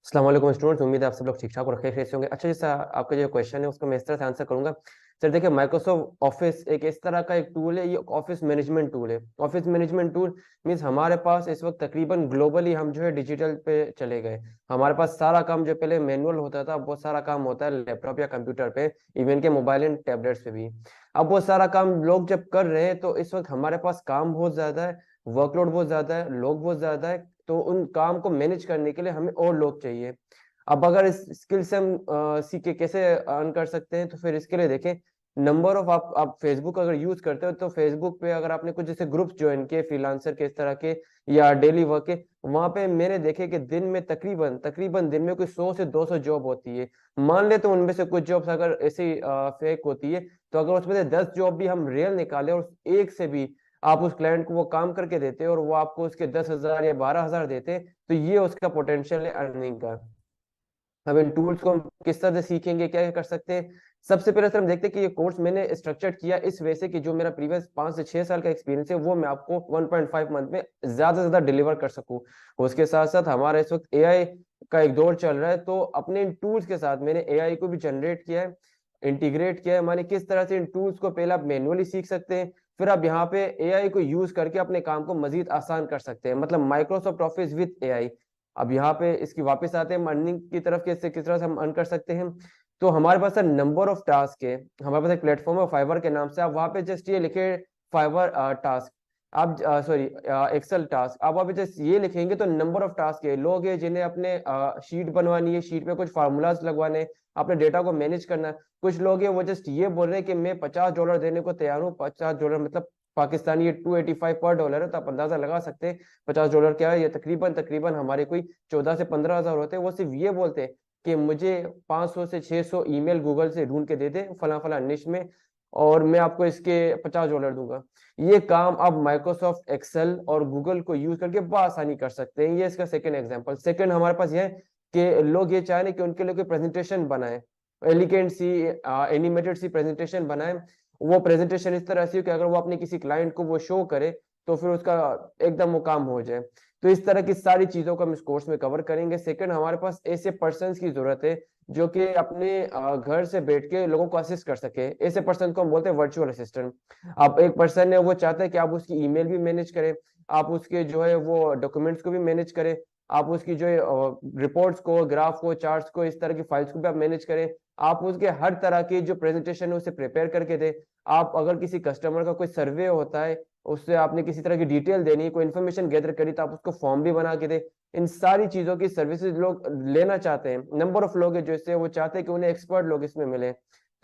अस्सलाम वालेकुम स्टूडेंट्स, उम्मीद है आप सब लोग ठीक ठाक और खैरियत से होंगे। अच्छा, जैसा आपका जो क्वेश्चन है उसको मैं इस तरह से आंसर करूंगा। सर देखिए, माइक्रोसॉफ्ट ऑफिस एक इस तरह का एक टूल है, ये ऑफिस मैनेजमेंट टूल है। ऑफिस मैनेजमेंट टूल मीन्स हमारे पास इस वक्त तकरीबन ग्लोबली हम जो है डिजिटल पे चले गए। हमारे पास सारा काम जो पहले मैनुअल होता था, बहुत सारा काम होता है लैपटॉप या कंप्यूटर पे, इवन के मोबाइल एंड टैबलेट्स पे भी। अब वो सारा काम लोग जब कर रहे हैं तो इस वक्त हमारे पास काम बहुत ज्यादा है, वर्कलोड बहुत ज्यादा है, लोग बहुत ज्यादा है। तो उन काम को मैनेज करने के लिए हमें और लोग चाहिए। अब अगर इस स्किल से हम सीख के कैसे अर्न कर सकते हैं, तो फिर इसके लिए देखें, नंबर ऑफ आप फेसबुक अगर यूज करते हो तो फेसबुक पे अगर आपने कुछ जैसे ग्रुप्स ज्वाइन किए फ्रीलांसर के इस तरह के या डेली वर्क के, वहां पे मैंने देखे कि दिन में तकरीबन तकरीबन दिन में कोई 100 से 200 जॉब होती है। मान ले तो उनमें से कुछ जॉब्स अगर ऐसी फेक होती है, तो अगर उसमें से 10 जॉब भी हम रियल निकाले और एक से भी आप उस क्लाइंट को वो काम करके देते और वो आपको उसके 10,000 या 12,000 देते, तो ये उसका पोटेंशियल है अर्निंग का। अब इन टूल्स को हम किस तरह से सीखेंगे, क्या कर सकते हैं। सबसे पहले सर हम देखते हैं कि ये कोर्स मैंने स्ट्रक्चर किया इस वजह से कि जो मेरा प्रीवियस 5 से 6 साल का एक्सपीरियंस है वो मैं आपको 1.5 मंथ में ज्यादा से ज्यादा डिलीवर कर सकूं। उसके साथ साथ हमारा इस वक्त एआई का एक दौर चल रहा है, तो अपने इन टूल्स के साथ मैंने एआई को भी जनरेट किया है, इंटीग्रेट किया है। माने किस तरह से इन टूल्स को पहले आप मैनुअली सीख सकते हैं, फिर आप यहाँ पे एआई को यूज करके अपने काम को मजीद आसान कर सकते हैं, मतलब माइक्रोसॉफ्ट ऑफिस विद एआई। अब यहाँ पे इसकी वापस आते हैं अर्निंग की तरफ, कैसे किस तरह से हम अर्न कर सकते हैं। तो हमारे पास नंबर ऑफ टास्क है, हमारे पास एक प्लेटफॉर्म है फाइवर के नाम से। आप वहाँ पे जस्ट ये लिखे फाइवर टास्क, आप सॉरी एक्सेल टास्क, आप वहाँ पे जस्ट ये लिखेंगे तो नंबर ऑफ टास्क है, लोग हैं जिन्हें अपने शीट बनवानी है, शीट में कुछ फार्मूलाज लगवाने, अपने डेटा को मैनेज करना है। कुछ लोग हैं वो जस्ट ये बोल रहे हैं कि मैं $50 देने को तैयार हूँ। $50 मतलब पाकिस्तानी ये 285 पर डॉलर है, तो आप अंदाजा लगा सकते हैं $50 क्या है। ये तकरीबन तकरीबन हमारे कोई 14 से 15 हज़ार होते हैं। वो सिर्फ ये बोलते हैं कि मुझे 500 से 600 ईमेल गूगल से ढूंढ के दे दे फला फला निश में, और मैं आपको इसके $50 दूंगा। ये काम आप माइक्रोसॉफ्ट एक्सेल और गूगल को यूज करके बआसानी कर सकते हैं। ये इसका सेकंड एग्जांपल। सेकंड हमारे पास ये है कि लोग ये चाह रहे हैं कि उनके लिए कोई प्रेजेंटेशन बनाए, एलिगेंट सी एनिमेटेड सी प्रेजेंटेशन बनाए। वो प्रेजेंटेशन इस तरह से हो कि अगर वो अपने किसी क्लाइंट को वो शो करे तो फिर उसका एकदम वो काम हो जाए। तो इस तरह की सारी चीजों को हम इस कोर्स में कवर करेंगे। सेकंड, हमारे पास ऐसे पर्सन की जरूरत है जो कि अपने घर से बैठ के लोगों को असिस्ट कर सके। ऐसे पर्सन को हम बोलते हैं वर्चुअल असिस्टेंट। आप एक पर्सन है वो चाहता है कि आप उसकी ईमेल भी मैनेज करें, आप उसके जो है वो डॉक्यूमेंट्स को भी मैनेज करें, आप उसकी जो रिपोर्ट्स को, ग्राफ को, चार्ट्स को, इस तरह की फाइल्स को भी आप मैनेज करें, आप उसके हर तरह की जो प्रेजेंटेशन है उसे प्रिपेयर करके दें। आप अगर किसी कस्टमर का कोई सर्वे होता है, उससे आपने किसी तरह की डिटेल देनी है, कोई इन्फॉर्मेशन गैदर करी, तो आप उसको फॉर्म भी बना के दे। इन सारी चीजों की सर्विसेज लोग लेना चाहते हैं। नंबर ऑफ लोग है जो इससे वो चाहते हैं कि उन्हें एक्सपर्ट लोग इसमें मिले।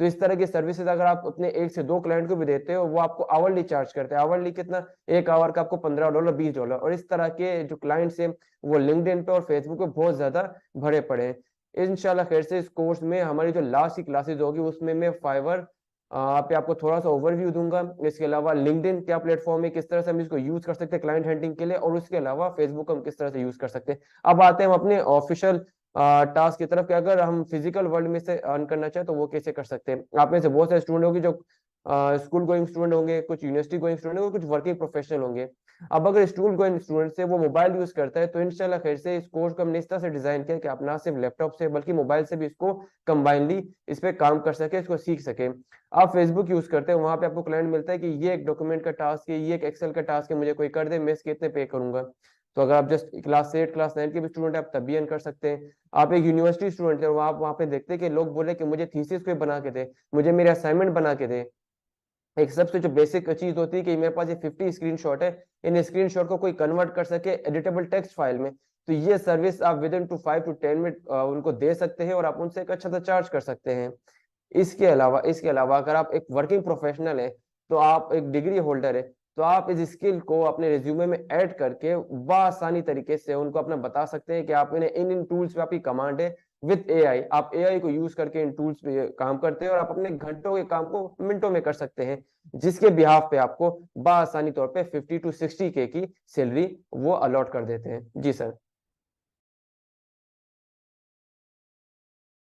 तो इस तरह की सर्विसेज अगर आप अपने 1 से 2 क्लाइंट को भी देते हो, वो आपको आवरली चार्ज करते हैं। आवरली कितना? 1 आवर का आपको $15, $20। और इस तरह के जो क्लाइंट्स हैं वो लिंक्डइन पे और फेसबुक पे बहुत ज्यादा भरे पड़े हैं। इंशाल्लाह खैर से इस कोर्स में हमारी जो लास्ट की क्लासेज होगी उसमें मैं फाइवर पे आपको थोड़ा सा ओवरव्यू दूंगा। इसके अलावा लिंक्डइन क्या प्लेटफॉर्म है, किस तरह से हम इसको यूज कर सकते हैं क्लाइंट हंटिंग के लिए, और उसके अलावा फेसबुक हम किस तरह से यूज कर सकते हैं। अब आते हैं हम अपने ऑफिशियल टास्क की तरफ कि अगर हम फिजिकल वर्ल्ड में से अर्न करना चाहें तो वो कैसे कर सकते हैं। आप में से बहुत सारे स्टूडेंट होंगे जो स्कूल गोइंग स्टूडेंट होंगे, कुछ यूनिवर्सिटी गोइंग स्टूडेंट होंगे, कुछ वर्किंग प्रोफेशनल होंगे। अब अगर स्कूल गोइंग स्टूडेंट से वो मोबाइल यूज करता है, तो इंशाल्लाह खैर से इस कोर्स को हमने इस तरह से डिजाइन किया कि आप ना सिर्फ लैपटॉप से बल्कि मोबाइल से भी इसको कंबाइनली इस पे काम कर सके, इसको सीख सके। आप फेसबुक यूज करते हैं, वहां पे आपको क्लाइंट मिलता है कि ये एक डॉक्यूमेंट का टास्क है, ये एक एक्सेल का टास्क है, मुझे कोई कर दे, मैं इसके इतने पे करूंगा। तो अगर आप जस्ट क्लास 8 क्लास 9 के भी स्टूडेंट है, आप तब भी earn कर सकते हैं। आप एक यूनिवर्सिटी स्टूडेंट है, आप वहाँ पे देखते हैं कि लोग बोले कि मुझे थीसिस कोई बना के दे, मुझे मेरे असाइनमेंट बना के दे। एक सबसे जो बेसिक चीज होती है कि मेरे पास ये 50 स्क्रीनशॉट है, इन स्क्रीनशॉट को कोई कन्वर्ट कर सके एडिटेबल टेक्स्ट फाइल में, तो ये सर्विस आप within to 5 to 10 minute उनको दे सकते हैं और आप उनसे एक अच्छा सा चार्ज कर सकते हैं। इसके अलावा अगर आप एक वर्किंग प्रोफेशनल है, तो आप एक डिग्री होल्डर है, तो आप इस स्किल को अपने रिज्यूमे में ऐड करके बआसानी तरीके से उनको अपना बता सकते हैं कि आप इन्हें इन इन टूल्स पे आपकी कमांड है। विद एआई आप एआई को यूज करके इन टूल्स पे काम करते हैं और आप अपने घंटों के काम को मिनटों में कर सकते हैं, जिसके बिहाफ पे आपको बआसानी तौर पे 50 to 60 के की सैलरी वो अलॉट कर देते हैं। जी सर।